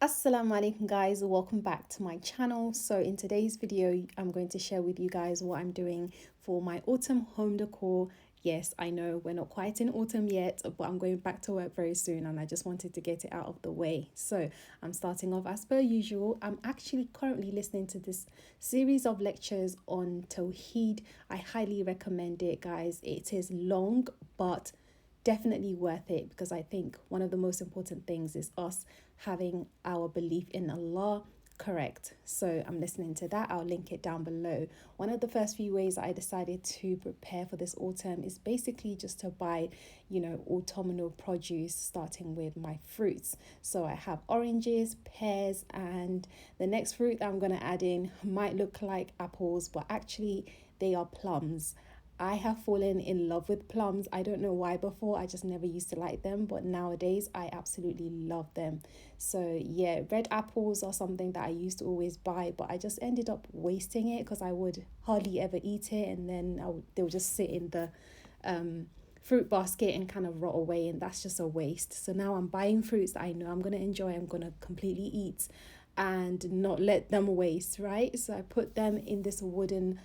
Assalamualaikum guys, welcome back to my channel. So in today's video I'm going to share with you guys what I'm doing for my autumn home decor. Yes, I know we're not quite in autumn yet, but I'm going back to work very soon and I just wanted to get it out of the way. So I'm starting off as per usual. I'm actually currently listening to this series of lectures on Tawheed. I highly recommend it, guys. It is long but definitely worth it, because I think one of the most important things is us having our belief in Allah correct. So I'm listening to that. I'll link it down below. One of the first few ways I decided to prepare for this autumn is basically just to buy, autumnal produce, starting with my fruits. So I have oranges, pears, and the next fruit I'm going to add in might look like apples, but actually they are plums. I have fallen in love with plums. I don't know why before. I just never used to like them, but nowadays I absolutely love them. So yeah, red apples are something that I used to always buy, but I just ended up wasting it because I would hardly ever eat it, and then they would just sit in the fruit basket and kind of rot away, and that's just a waste. So now I'm buying fruits that I know I'm going to enjoy, I'm going to completely eat and not let them waste, right? So I put them in this wooden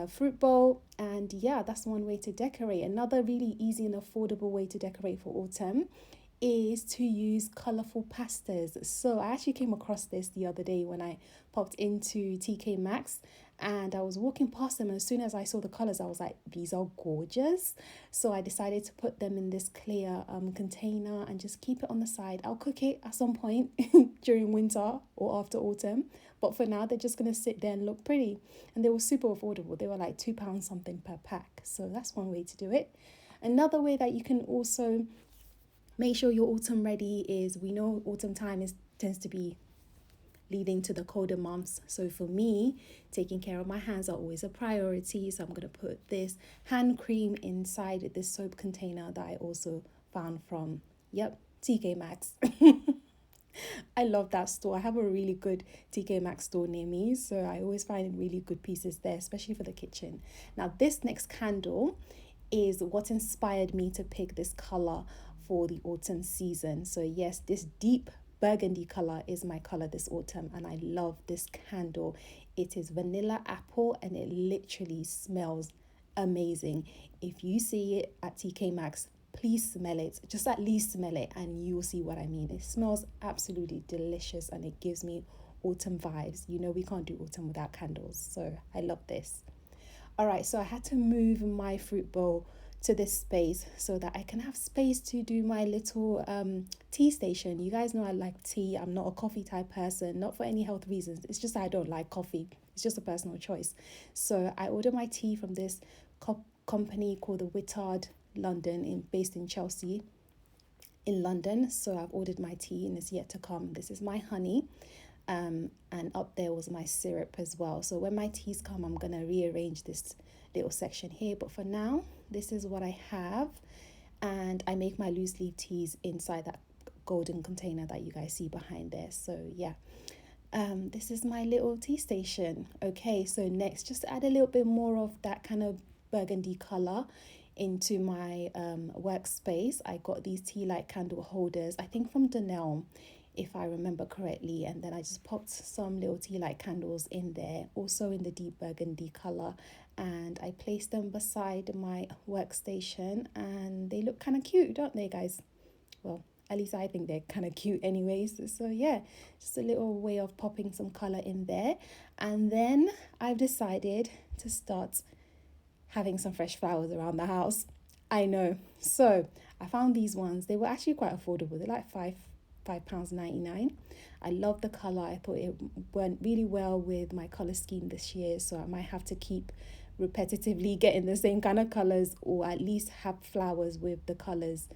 fruit bowl, and yeah, that's one way to decorate. Another really easy and affordable way to decorate for autumn is to use colorful pastels. So I actually came across this the other day when I popped into TK Maxx, and I was walking past them, and as soon as I saw the colors I was like, these are gorgeous. So I decided to put them in this clear container and just keep it on the side. I'll cook it at some point during winter or after autumn, but for now they're just going to sit there and look pretty. And they were super affordable. They were like £2 something per pack. So that's one way to do it. Another way that you can also make sure you're autumn ready is, we know autumn time tends to be leading to the colder months. So for me, taking care of my hands are always a priority. So I'm going to put this hand cream inside this soap container that I also found from, TK Maxx. I love that store. I have a really good TK Maxx store near me, so I always find really good pieces there, especially for the kitchen. Now, this next candle is what inspired me to pick this color for the autumn season. So yes, this deep burgundy color is my color this autumn, and I love this candle. It is vanilla apple and it literally smells amazing. If you see it at TK Maxx, please smell it. Just at least smell it and you will see what I mean. It smells absolutely delicious and it gives me autumn vibes. We can't do autumn without candles, so I love this. All right, so I had to move my fruit bowl to this space so that I can have space to do my little tea station. You guys know I like tea. I'm not a coffee type person, not for any health reasons. It's just I don't like coffee. It's just a personal choice. So I ordered my tea from this company called the Wittard London, based in Chelsea in London. So I've ordered my tea and it's yet to come. This is my honey. And up there was my syrup as well. So when my teas come, I'm gonna rearrange this little section here, but for now this is what I have. And I make my loose leaf teas inside that golden container that you guys see behind there. So yeah, this is my little tea station. Okay, so next, just to add a little bit more of that kind of burgundy color into my workspace, I got these tea light candle holders, I think from Donnell, if I remember correctly, and then I just popped some little tea light candles in there, also in the deep burgundy color, and I placed them beside my workstation, and they look kind of cute, don't they, guys? Well, at least I think they're kind of cute anyways. So yeah, just a little way of popping some color in there. And then I've decided to start having some fresh flowers around the house. I know. So I found these ones. They were actually quite affordable. They're like £5.99. I love the color. I thought it went really well with my color scheme this year, so I might have to keep repetitively getting the same kind of colors, or at least have flowers with the colors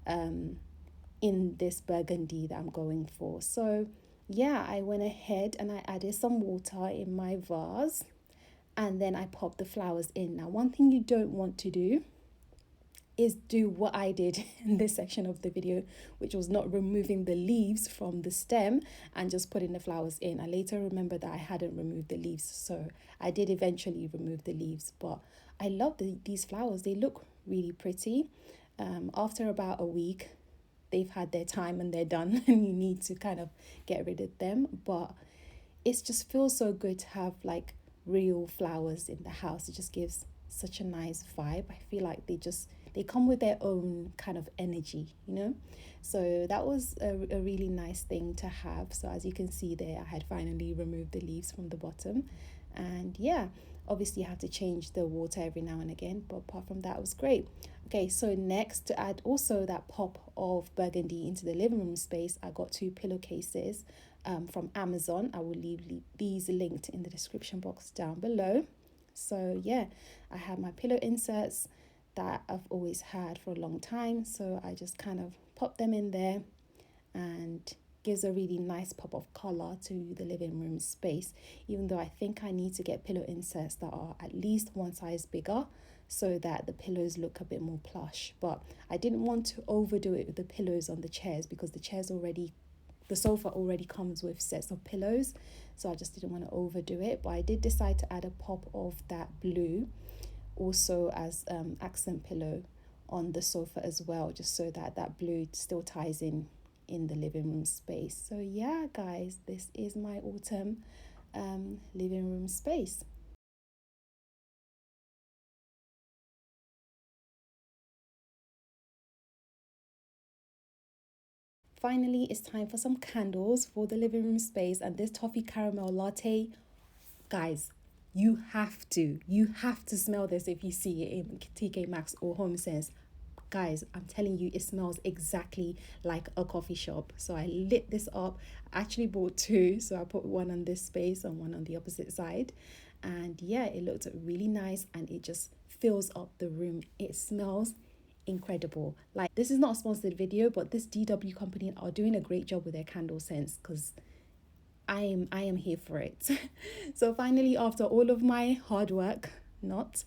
in this burgundy that I'm going for. So yeah, I went ahead and I added some water in my vase, and then I popped the flowers in. Now, one thing you don't want to do is do what I did in this section of the video, which was not removing the leaves from the stem and just putting the flowers in. I later remembered that I hadn't removed the leaves, so I did eventually remove the leaves. But I love these flowers. They look really pretty. After about a week, they've had their time and they're done and you need to kind of get rid of them. But it just feels so good to have like real flowers in the house. It just gives such a nice vibe. I feel like they come with their own kind of energy, you know. So that was a really nice thing to have. So as you can see there, I had finally removed the leaves from the bottom. And yeah, obviously you have to change the water every now and again, but apart from that, it was great. Okay, so next, to add also that pop of burgundy into the living room space, I got 2 pillowcases from Amazon. I will leave these linked in the description box down below. So yeah, I have my pillow inserts that I've always had for a long time, so I just kind of pop them in there, and gives a really nice pop of color to the living room space, even though I think I need to get pillow inserts that are at least one size bigger so that the pillows look a bit more plush. But I didn't want to overdo it with the pillows on the chairs, because the sofa already comes with sets of pillows, so I just didn't want to overdo it. But I did decide to add a pop of that blue also as accent pillow on the sofa as well, just so that that blue still ties in the living room space. So yeah guys, this is my autumn living room space. Finally, it's time for some candles for the living room space, and this toffee caramel latte, guys, you have to smell this if you see it in TK Maxx or Home Sense. Guys, I'm telling you, it smells exactly like a coffee shop. So I lit this up. I actually bought 2, so I put one on this space and one on the opposite side. And yeah, it looked really nice, and it just fills up the room. It smells incredible. Like, this is not a sponsored video, but this DW company are doing a great job with their candle scents, because I am here for it. So finally, after all of my hard work, not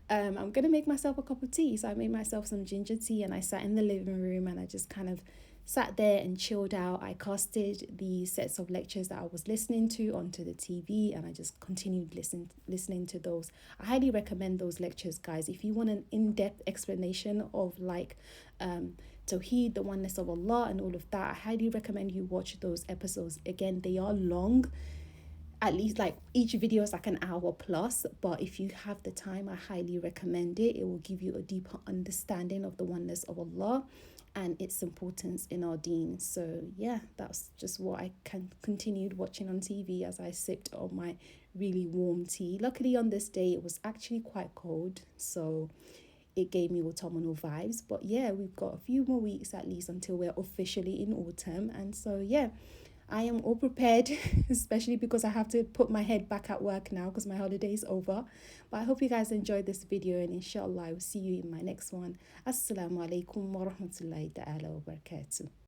I'm gonna make myself a cup of tea. So I made myself some ginger tea, and I sat in the living room and I just kind of sat there and chilled out. I casted the sets of lectures that I was listening to onto the TV, and I just continued listening to those. I highly recommend those lectures, guys. If you want an in-depth explanation of like Tawheed, the oneness of Allah, and all of that, I highly recommend you watch those episodes. Again, they are long, at least like each video is like an hour plus, but if you have the time, I highly recommend it. It will give you a deeper understanding of the oneness of Allah and its importance in our deen. So yeah, that's just what I continued watching on TV as I sipped on my really warm tea. Luckily on this day it was actually quite cold, so it gave me autumnal vibes. But yeah, we've got a few more weeks at least until we're officially in autumn, and so yeah, I am all prepared, especially because I have to put my head back at work now because my holiday is over. But I hope you guys enjoyed this video, and inshallah I will see you in my next one. Assalamualaikum wa rahmatullahi ta'ala wa barakatuh.